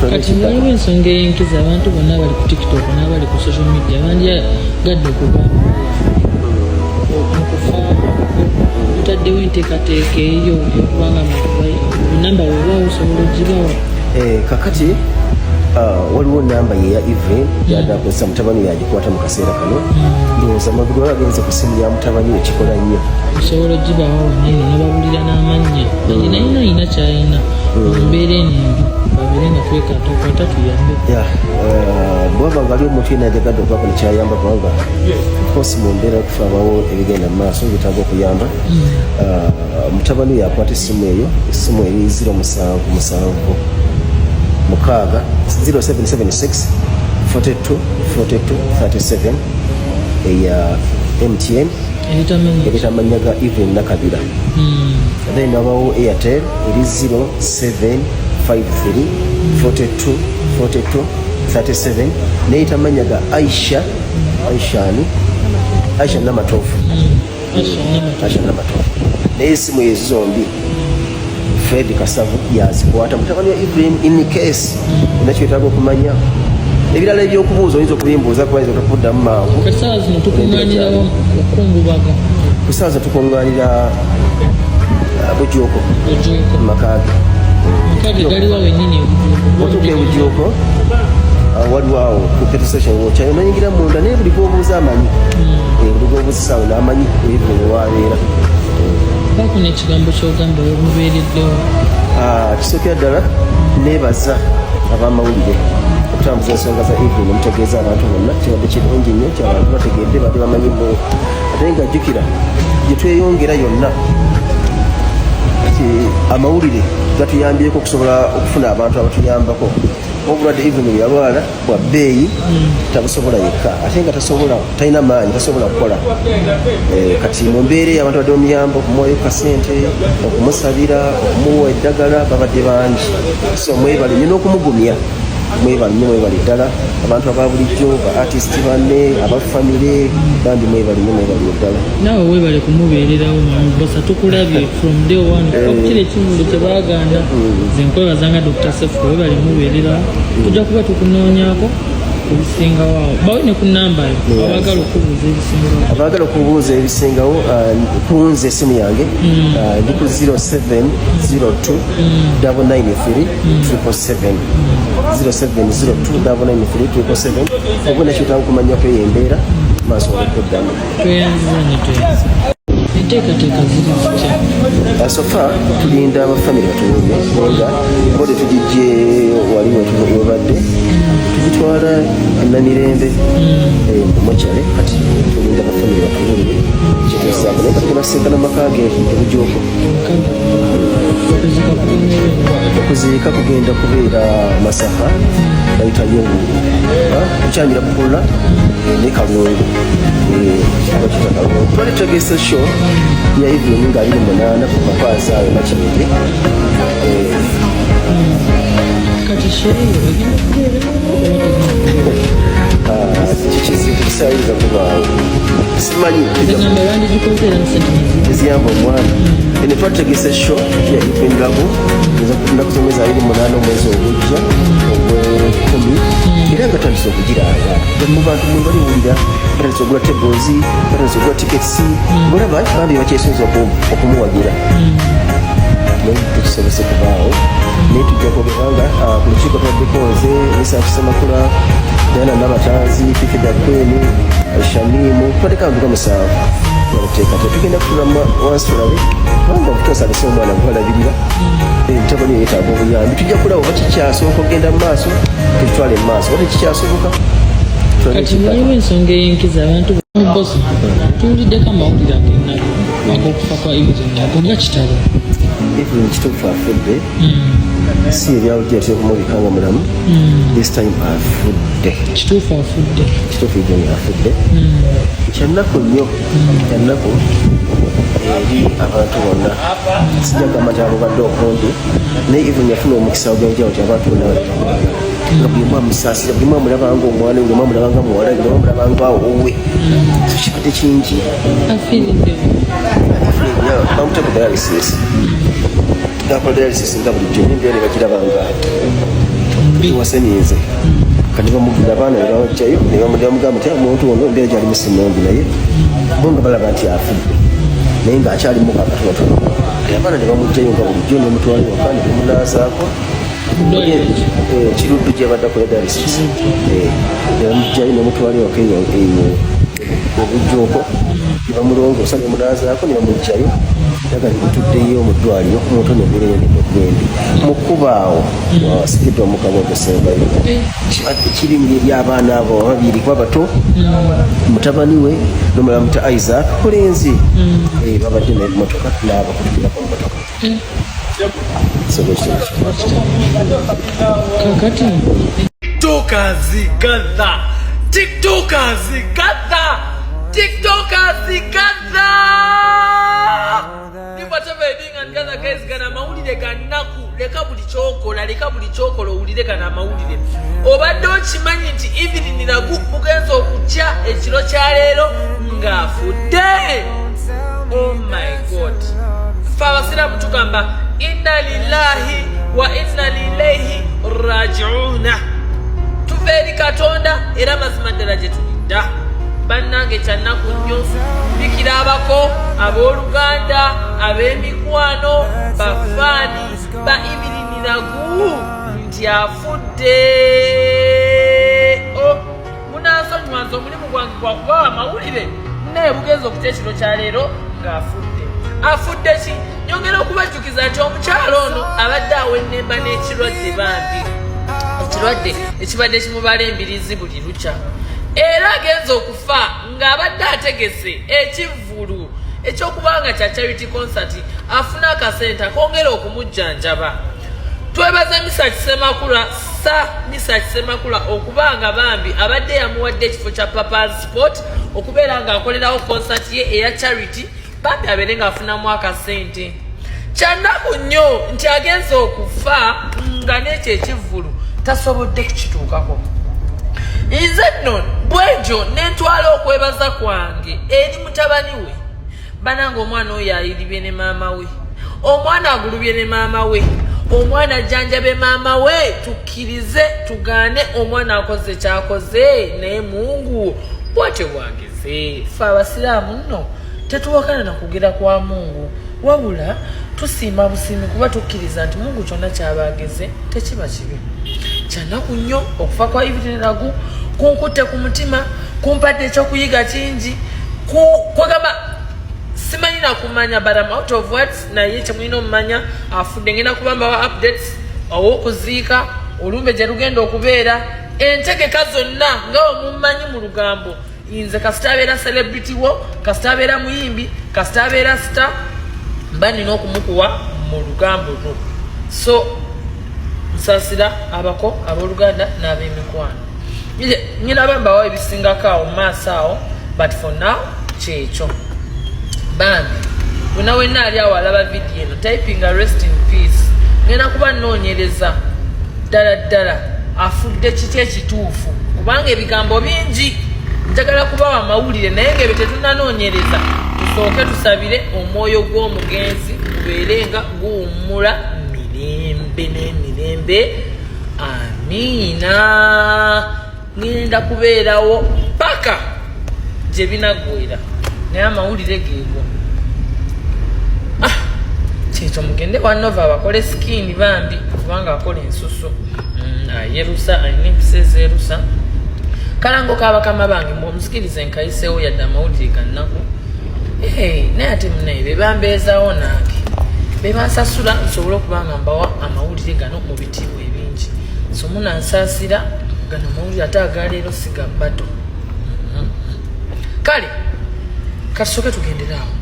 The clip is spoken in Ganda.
kati waliwo ensonga ey'enkiza abantu bonna bali ku TikTok n'abali ku social media bandyagadde okuba okufa tutaddewo enteekateeka eyo okubanga namba webawo osobola ogibawa kakati waliwo namba ye ya Evelyn yadakozesa mutabani yagikwata mu kaseera kano ndowooza amagulu agenze ku simu ya mutabani ekikola nnyo osobola ogibawa waneno nababulira n'amannya ayina kyayina mumbeera enembi babere nga twekatokwata tuyambe bwaba nga ali omuntu yena ajagadde okuba kuno kyayamba kubanga kosi mu mbeera okufabawo ebigenda mu maaso bitaaga okuyamba mutabani yakwata essimu eyo essimu eri 077 mukaaga 0776 42 42 37 eya MTN eritamanyaga Evelyn Nakabira then abawo Airtel eri 0753 42 42 37 neitamanyaga Aisha Namatofu naye esimu ezo zombi Fred Kasavu yazikwata mutabani wa Evelyn in case nakyetaaga okumanya ebirala ebyokubuuza oyinza okubimbuuza kubayinza otokuddamu mangu kasaawa zino tukuŋŋaanira okungubaga kusaawa zino tukuŋŋaanira Bujuuko makage galiwa wenyini otuuka ebujuuko waliwo awo ku petrol station wokyayo nayingira munda naye buli gwobuuza amanyi buli gwobuuzisaawe n'amanyi Evelyn wabeera bakuna ekigambo kyogamba wemubeereddewo kisookera ddala neebaza abamawulire okutambuza ensonga za Evelyn omutegeeza abantu bonna kibadde kirungi nnyo kyabantu bategedde badde bamanyi mu ate nga jjukira gye tweyongera yonna amawulire gatuyambyeko okusobola okufuna abantu abatuyambako obulwadde Evelyn yalwala bwa bbeeyi tabusobola yekka ate nga talina maanyi tasobola kukola kati mu mbeera abantu badde omuyamba okumuwayo kasente okumusabira okumuwa eddagala babadde bangi so mwebale nnyo n'okumugumya mwebale ddala abantu ababulijjo ba artist banne abafamire bandi mwebale ddala naawe weebale kumubeererawo basa tukulabye from day one kakukira ekivulu kyebaganda zenkwebaza Dr. Sefu weebale mubeererawo tujja kuba tukunoonyaako ebisingawo bawe ne ku namba yo abagala okubuuza ebisingawo kunze esimu yange ndi ku 0702 993 777 ogwena kyotanga okumanyako eyo embeera maaso olekuddamu enteekateeka ziri zitya sofa tulinda abafamire batuwulire nga bode tugijje wali webadde tugitwala Namirembe mokyale kati tulinda abafamire batuwulire kyetusaako naye kati tunasenkana makage ebujuuko okuziika kugenda kubeera Masaka bayitayo kukyamira Bukula ne Kalungu twali tutegese show ya Evelyn nga 28 ku mapaazi ayo Makindye kati kikizikisayiza kubaawo simanyi eziyamba omwana ene twategese show ya Evelyn Lagu nakuzomeza 28 omwezi ogujja ogw'ekumi era nga tandise okugiraaya mu bantu mwe baliwulira batandise ogula tables batandise ogula tickets bolaba bambi bakyesunza okumuwagira naye tukisobose kubaawo naye tujja kubanga ku lukiiko twaddekoze Misakisamakula Diana Nabatanzi Fifida Queen Shamimu twadeka abantu musanvu yateeka tetugenda kutulamu wansi tulabe kubanga okutuusa alese omwana gwalabirira entabani yeetaaga obuyambi tujja kulaba oba kikyasooka okugenda mu maaso tukitwale mu maaso oba tekikyasoboka kati waliwo ensonga ey'enkiza abantu bosi tuwuliddeko amawulire ag'ennaku ag'okufa kwa Evelyn nga kitalo Evelyn kituufu afudde si ebyawujja tekumubikanga mulamu this time afudde kituufu afudde Evelyn afudde kyannaku nnyo kyannaku eri abantu bonna sijagamba nti abubadde okumpi naye Evelyn yafuna omukisa ogwenjawulo ti abantu bonna nga buli mwa musaasira buli mwa mulabanga omwana buli mwa mulabanga muwala buli mwa mulabanga owowe kikadde kingi bamuta ku dialysis nga bulijjo n'embeera ne bagirabanga mbi wasenyize kati bamugula abaana nebawajjayo nebamugamba nti omuntu ono mbeera gyali musinongi naye bo nga balaba nti afudde naye ngaakyalimu kakatonotono abaana nebamugjayo nga bulijjo nemutwali waka nebamunaazaako kiruddu gyebaddakola dialysis nebamugjayo nemutwali waka eyo obujjooko nebamulongoosa nemunaazaako nebamugjayo yaga ntuddeyo mu ddwaliro omuntu nebeereyo nemugwendi mukubaawo wasigidde omukabogesembayo kiri by'abaana abo babiri kuba bato mutabani we nomulala muta Isaac Kulenzi babadde n'ebimotoka n'abakutukirako mumotoka kakati tiktokers gather whatever you're doing and gather guys gana mawulire ganaku leka buli kyokola owulire gana mawulire obadde okimanyi nti Evelyn Lagu mugenza okujja ekiro kya leero ng'afudde. Oh my god, fe abasiraamu tugamba inna lillahi wa inna ilaihi rajiuna, tuva eri Katonda era mazima ddala gye tulidda. Bannange kyannaku nnyo bikira abako abooluganda ab'emikwano bafaani ba Evelyn Lagu nti afudde. Munansonyiwa nze omulimu gwange gwa kubawa amawulire naye bugenza okutya ekiro kya leero ng'afudde. Afudde ki? Nyongera okubajjukiza nti omukyalo ono abadde awennemba n'ekirwadde bambi, ekirwadde ekibadde kimubala embirizi buli lukya. Era agenza okufa ng'abadde ategese ekivvulu ekyokubanga kya charity concert afuna akasente akongera okumujjanjaba. Twebaza Misa Kisemakula okubanga bambi abadde yamuwadde ekifo kya Papa's Sport okubeera ng'akolerawo concert ye eya charity bambi abeere ng'afunamu akasente. Kyannaku nnyo nti agenza okufa nga n'ekyo ekivvulu tasobodde kukituukako. Nze nno bwegyo nentwala okwebaza kwange eri mutabani we. Bananga omwana oyo ayiribye ne maama we, omwana agulubye ne maama we, omwana ajjanjabe maama we, tukkirize tugaane omwana akoze kyakoze naye Mungu bwatyo bwageze. Fe abasiraamu nno tetuwakana na kugera kwa Mungu wabula tusiima busiimi kuba tukkiriza nti Mungu kyonna kyabageze tekiba kibi. Kyannaku nnyo okufa kwa Evelyn Lagu kunkutte ku mutima, kumpadde ekyokuyiga kingi, kwagamba simanyi nakumanya but I'm out of words. Naye kyemulina omumanya afudde, ngenda kubambawa updates ow'okuziika olumbe gye lugenda okubeera, entegeka zonna nga omumanyi mu lugambo. Nze kasita abeera celebrity wo, kasita abeera muyimbi, kasita abeera star, mba nina okumukuwa mu lugambo lwo. So nsasira abako abooluganda n'ab'emikwano. Nyina bambawo ebisingako awo mu maaso awo, but for now kyekyo. Bambi wena wena ali awo alaba video eno typinga rest in peace. Ngenda kuba nnoonyereza ddala afudde kiti ekituufu kubanga ebigambo bingi. Njagala kubawa amawulire naye ng'ebyo tetunnanoonyereza. Tusooke tusabire omwoyo gw'omugenzi gubeere nga guwummula mirembe n'emirembe. Amiina. Ngenda kubeerawo paka gye binagwera naye amawulire geego. Kyekyo mugende wanova abakole skin bambi kubanga akola ensusu ayerusa alina empisa ezeerusa. Kalango kabakama bange mumuzikirize nkayiseewo yadde amawulire gannaku. Naye ate munaye bebambeezaawo nange bebansasula nsobole okubanga mbawa amawulire gano mu bitiibwa ebingi. So munansaasira gano amawulire ate agaleero siga bbato. Kale kasooke tugenderaawo.